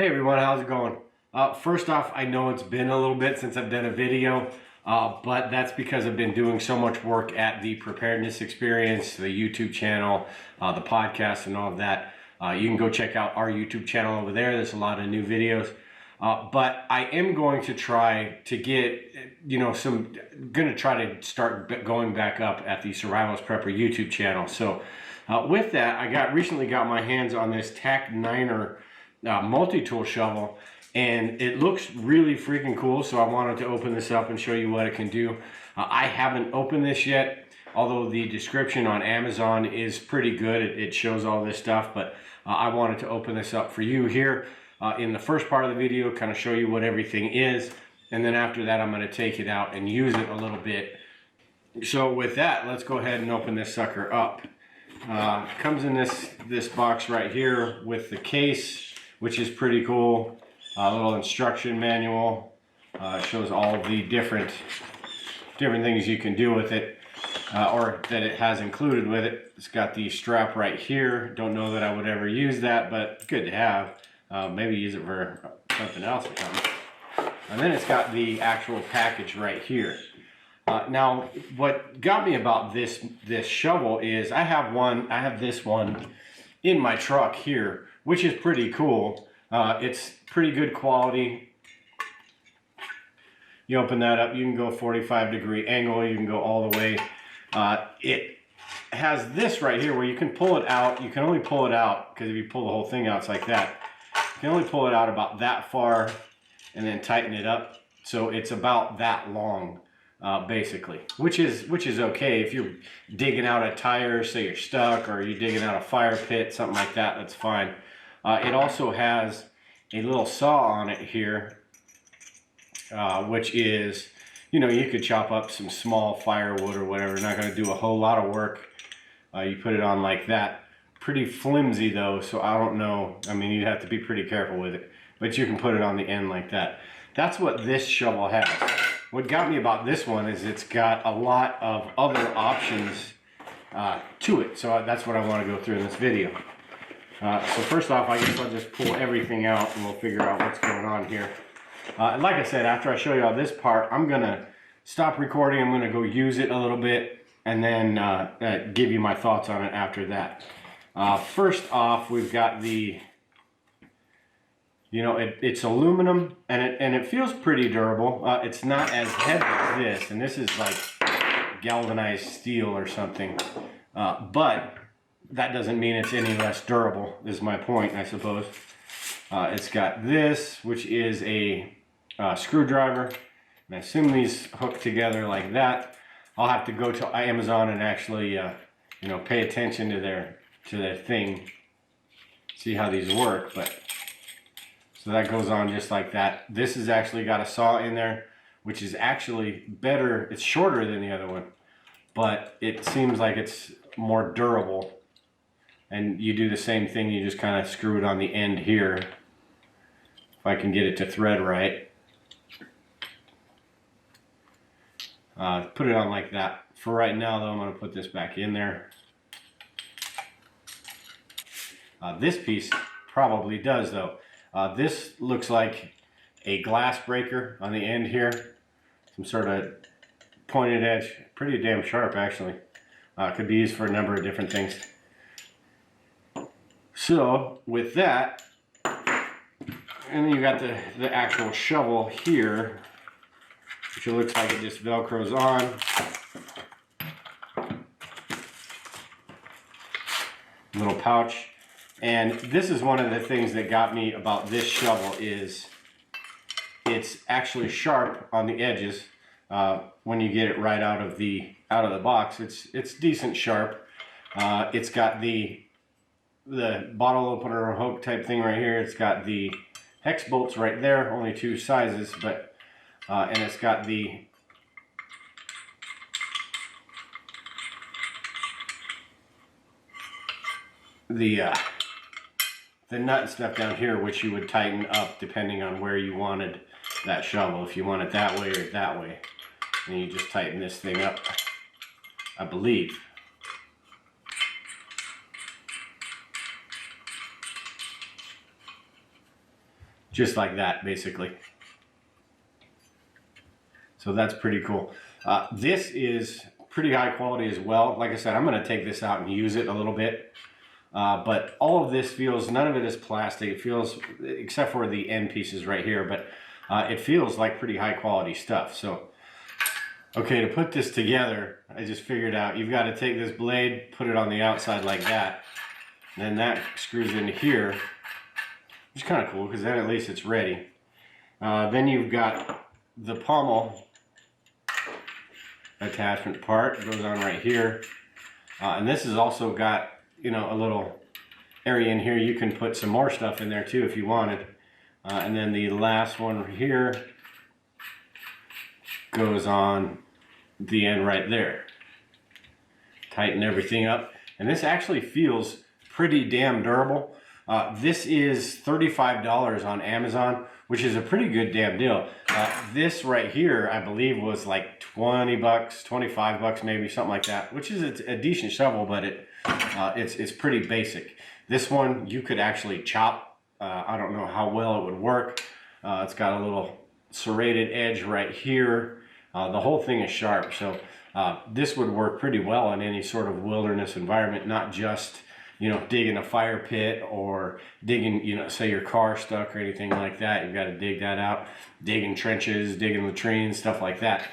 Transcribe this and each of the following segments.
Hey everyone, how's it going? First off, I know it's been a little bit since I've done a video, but that's because I've been doing so much work at the Preparedness Experience, the YouTube channel, the podcast and all of that. You can go check out our YouTube channel over there. There's a lot of new videos. But I am going to try to get, gonna try to start going back up at the Survivalist Prepper YouTube channel. So with that, I recently got my hands on this Tac9er multi-tool shovel, and it looks really freaking cool. So I wanted to open this up and show you what it can do. I haven't opened this yet, although the description on Amazon is pretty good. It shows all this stuff, but I wanted to open this up for you here in the first part of the video, kind of show you what everything is, and then after that I'm going to take it out and use it a little bit. So with that, let's go ahead and open this sucker up. It comes in this box right here with the case, which is pretty cool. A little instruction manual. Shows all of the different things you can do with it, or that it has included with it. It's got the strap right here. Don't know that I would ever use that, but good to have. Maybe use it for something else or something. And then it's got the actual package right here. Now, what got me about this shovel is I have this one in my truck here, which is pretty cool. It's pretty good quality. You open that up, you can go 45-degree angle, you can go all the way. It has this right here where you can pull it out. You can only pull it out, because if you pull the whole thing out, it's like that. You can only pull it out about that far and then tighten it up. So it's about that long, basically, which is okay. If you're digging out a tire, say you're stuck, or you're digging out a fire pit, something like that, that's fine. It also has a little saw on it here, which is, you could chop up some small firewood or whatever. Not going to do a whole lot of work. You put it on like that. Pretty flimsy though, so I don't know. I mean, you'd have to be pretty careful with it, but you can put it on the end like that. That's what this shovel has. What got me about this one is it's got a lot of other options to it, so that's what I want to go through in this video. So first off, I guess I'll just pull everything out and we'll figure out what's going on here. Like I said, after I show you all this part, I'm gonna stop recording. I'm gonna go use it a little bit and then give you my thoughts on it after that. First off, we've got the, it's aluminum and it feels pretty durable. It's not as heavy as this, and this is like galvanized steel or something. But that doesn't mean it's any less durable, is my point, I suppose. It's got this, which is a screwdriver. And I assume these hook together like that. I'll have to go to Amazon and actually, pay attention to their thing, see how these work. But so that goes on just like that. This has actually got a saw in there, which is actually better. It's shorter than the other one, but it seems like it's more durable. And you do the same thing, you just kind of screw it on the end here. If I can get it to thread right. Put it on like that. For right now though, I'm going to put this back in there. This piece probably does though. This looks like a glass breaker on the end here. Some sort of pointed edge. Pretty damn sharp actually. Could be used for a number of different things. So with that, and then you got the actual shovel here, which it looks like it just velcros on. Little pouch. And this is one of the things that got me about this shovel is it's actually sharp on the edges. When you get it right out of the box, it's decent sharp. It's got the bottle opener hook type thing right here. It's got the hex bolts right there, only two sizes, but and it's got the nut and stuff down here, which you would tighten up depending on where you wanted that shovel. If you want it that way or that way, and you just tighten this thing up, I believe. just like that, basically. So that's pretty cool. This is pretty high quality as well. Like I said, I'm going to take this out and use it a little bit. But all of this feels, none of it is plastic. It feels, except for the end pieces right here, but it feels like pretty high quality stuff. So, okay, to put this together, I just figured out you've got to take this blade, put it on the outside like that. Then that screws into here, which is kind of cool because then at least it's ready. Then you've got the pommel attachment part. It goes on right here. And this has also got, you know, a little area in here. You can put some more stuff in there too if you wanted. And then the last one here goes on the end right there. Tighten everything up. And this actually feels pretty damn durable. This is $35 on Amazon, which is a pretty good damn deal. This right here, I believe, was like 20 bucks, 25 bucks maybe, something like that, which is a decent shovel, but it's pretty basic. This one you could actually chop. I don't know how well it would work. It's got a little serrated edge right here. The whole thing is sharp, so this would work pretty well in any sort of wilderness environment, not just, you know, digging a fire pit or digging, you know, say your car stuck or anything like that. You've got to dig that out, digging trenches, digging latrines, stuff like that.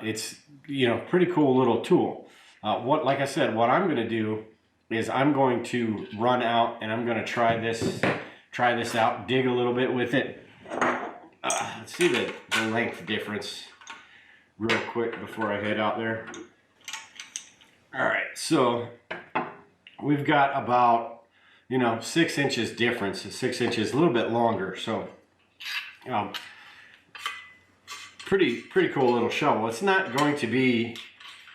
It's, you know, pretty cool little tool. Like I said, what I'm going to do is I'm going to run out and I'm going to try this out, dig a little bit with it. Let's see the length difference real quick before I head out there. All right, so we've got about, you know, 6 inches difference. 6 inches, a little bit longer. So pretty cool little shovel. It's not going to be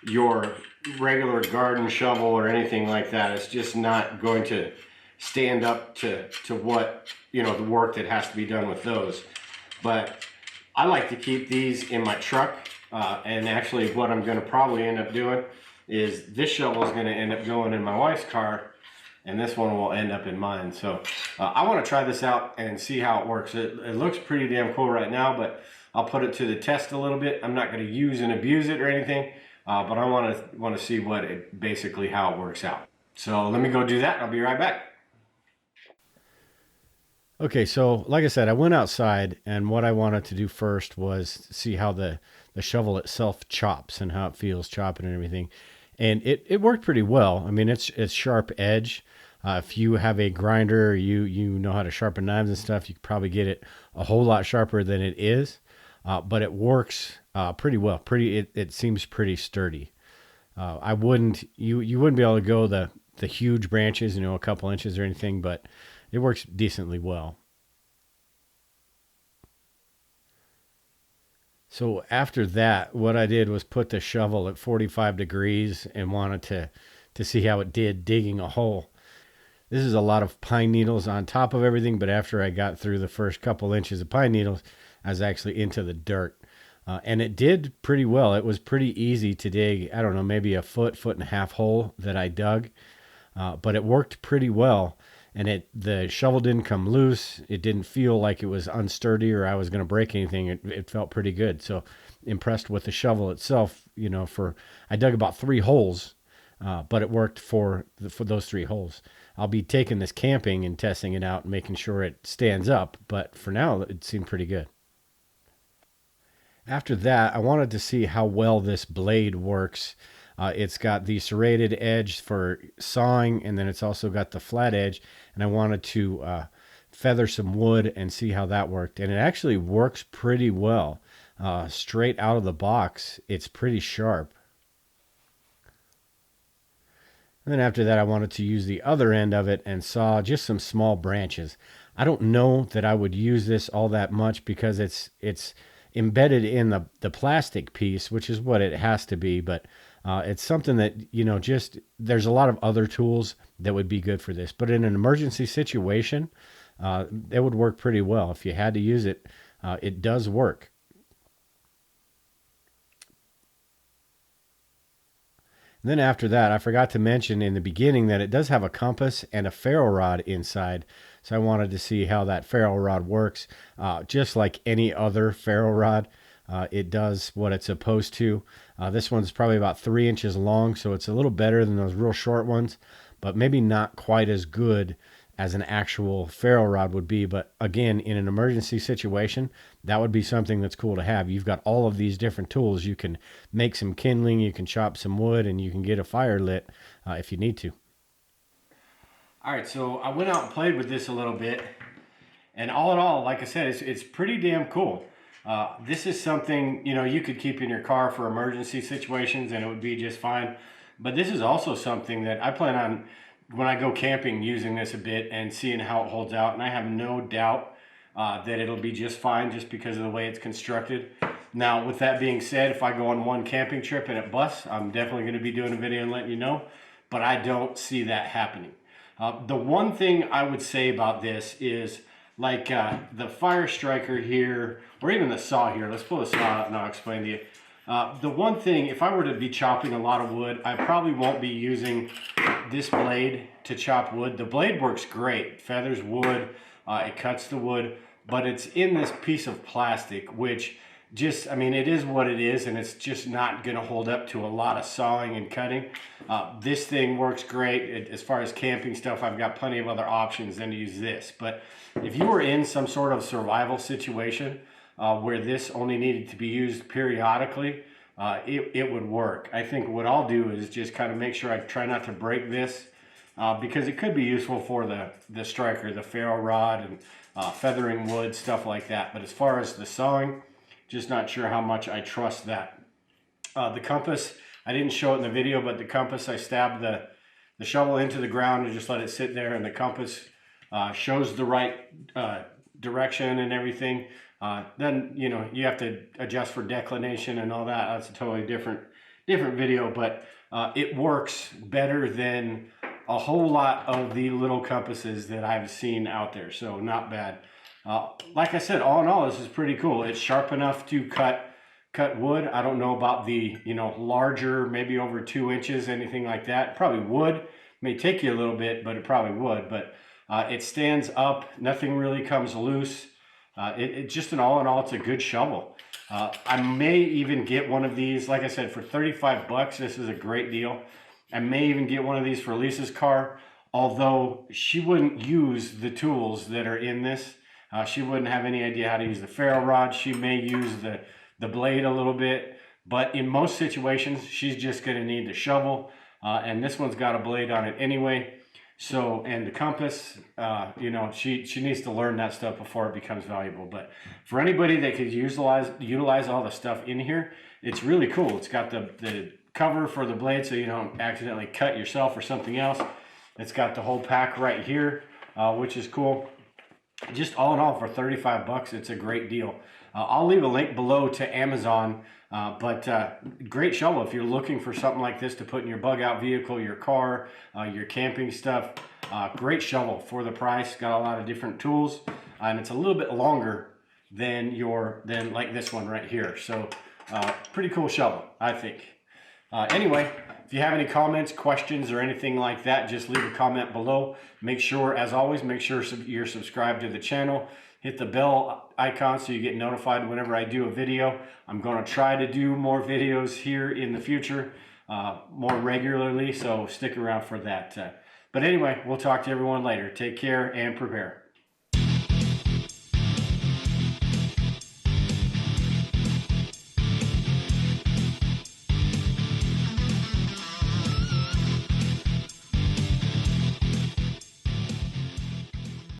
your regular garden shovel or anything like that. It's just not going to stand up to what, you know, the work that has to be done with those. But I like to keep these in my truck. And actually what I'm going to probably end up doing is this shovel is going to end up going in my wife's car, and this one will end up in mine. So I want to try this out and see how it works. It looks pretty damn cool right now, but I'll put it to the test a little bit. I'm not going to use and abuse it or anything, but I want to see basically how it works out. So let me go do that, and I'll be right back. Okay, so like I said, I went outside, and what I wanted to do first was see how the shovel itself chops and how it feels chopping and everything. And it worked pretty well. I mean, it's sharp edge. If you have a grinder, you know how to sharpen knives and stuff, you could probably get it a whole lot sharper than it is. But it works pretty well. It seems pretty sturdy. You wouldn't be able to go the huge branches, you know, a couple inches or anything, but it works decently well. So after that, what I did was put the shovel at 45 degrees and wanted to see how it did digging a hole. This is a lot of pine needles on top of everything, but after I got through the first couple inches of pine needles, I was actually into the dirt. And it did pretty well. It was pretty easy to dig, I don't know, maybe a foot and a half hole that I dug. But it worked pretty well. And the shovel didn't come loose. It didn't feel like it was unsturdy or I was going to break anything. It felt pretty good. So impressed with the shovel itself. You know, I dug about 3 holes, but it worked for those 3 holes. I'll be taking this camping and testing it out and making sure it stands up. But for now, it seemed pretty good. After that, I wanted to see how well this blade works. It's got the serrated edge for sawing, and then it's also got the flat edge. And I wanted to feather some wood and see how that worked. And it actually works pretty well. Straight out of the box, it's pretty sharp. And then after that, I wanted to use the other end of it and saw just some small branches. I don't know that I would use this all that much because it's embedded in the plastic piece, which is what it has to be, but it's something that, you know, there's a lot of other tools that would be good for this, but in an emergency situation, it would work pretty well. If you had to use it, it does work. And then after that, I forgot to mention in the beginning that it does have a compass and a ferro rod inside. So I wanted to see how that ferrule rod works. Just like any other ferrule rod, it does what it's supposed to. This one's probably about 3 inches long, so it's a little better than those real short ones, but maybe not quite as good as an actual ferrule rod would be. But again, in an emergency situation, that would be something that's cool to have. You've got all of these different tools. You can make some kindling, you can chop some wood, and you can get a fire lit if you need to. All right, so I went out and played with this a little bit, and all in all, like I said, it's pretty damn cool. This is something, you know, you could keep in your car for emergency situations and it would be just fine. But this is also something that I plan on, when I go camping, using this a bit and seeing how it holds out. And I have no doubt that it'll be just fine just because of the way it's constructed. Now, with that being said, if I go on one camping trip and it busts, I'm definitely going to be doing a video and letting you know. But I don't see that happening. The one thing I would say about this is, like the fire striker here, or even the saw here. Let's pull the saw out and I'll explain to you. The one thing, if I were to be chopping a lot of wood, I probably won't be using this blade to chop wood. The blade works great. It feathers wood, it cuts the wood, but it's in this piece of plastic, which just, I mean, it is what it is, and it's just not going to hold up to a lot of sawing and cutting. This thing works great. As far as camping stuff, I've got plenty of other options than to use this. But if you were in some sort of survival situation where this only needed to be used periodically, it would work. I think what I'll do is just kind of make sure I try not to break this because it could be useful for the striker, the ferrule rod, and feathering wood, stuff like that. But as far as the sawing, just not sure how much I trust that. The compass, I didn't show it in the video, but the compass, I stabbed the shovel into the ground and just let it sit there, and the compass shows the right direction and everything. Then, you know, you have to adjust for declination and all that. That's a totally different video, but it works better than a whole lot of the little compasses that I've seen out there, so not bad. Like I said, all in all, this is pretty cool. It's sharp enough to cut wood. I don't know about the, you know, larger, maybe over 2 inches, anything like that. Probably would. May take you a little bit, but it probably would. But it stands up. Nothing really comes loose. It just, in all, it's a good shovel. I may even get one of these. Like I said, for 35 bucks, this is a great deal. I may even get one of these for Lisa's car, although she wouldn't use the tools that are in this. She wouldn't have any idea how to use the ferrule rod. She may use the blade a little bit, but in most situations, she's just going to need the shovel. And this one's got a blade on it anyway. So, and the compass, you know, she needs to learn that stuff before it becomes valuable. But for anybody that could utilize all the stuff in here, it's really cool. It's got the cover for the blade so you don't accidentally cut yourself or something else. It's got the whole pack right here, which is cool. Just all in all, for 35 bucks, it's a great deal. I'll leave a link below to Amazon, but great shovel if you're looking for something like this to put in your bug out vehicle, your car, your camping stuff. Great shovel for the price. Got a lot of different tools, and it's a little bit longer than like this one right here. So pretty cool shovel, I think. Anyway, if you have any comments, questions, or anything like that, just leave a comment below. Make sure, as always, make sure you're subscribed to the channel. Hit the bell icon so you get notified whenever I do a video. I'm going to try to do more videos here in the future, more regularly, so stick around for that. But anyway, we'll talk to everyone later. Take care and prepare.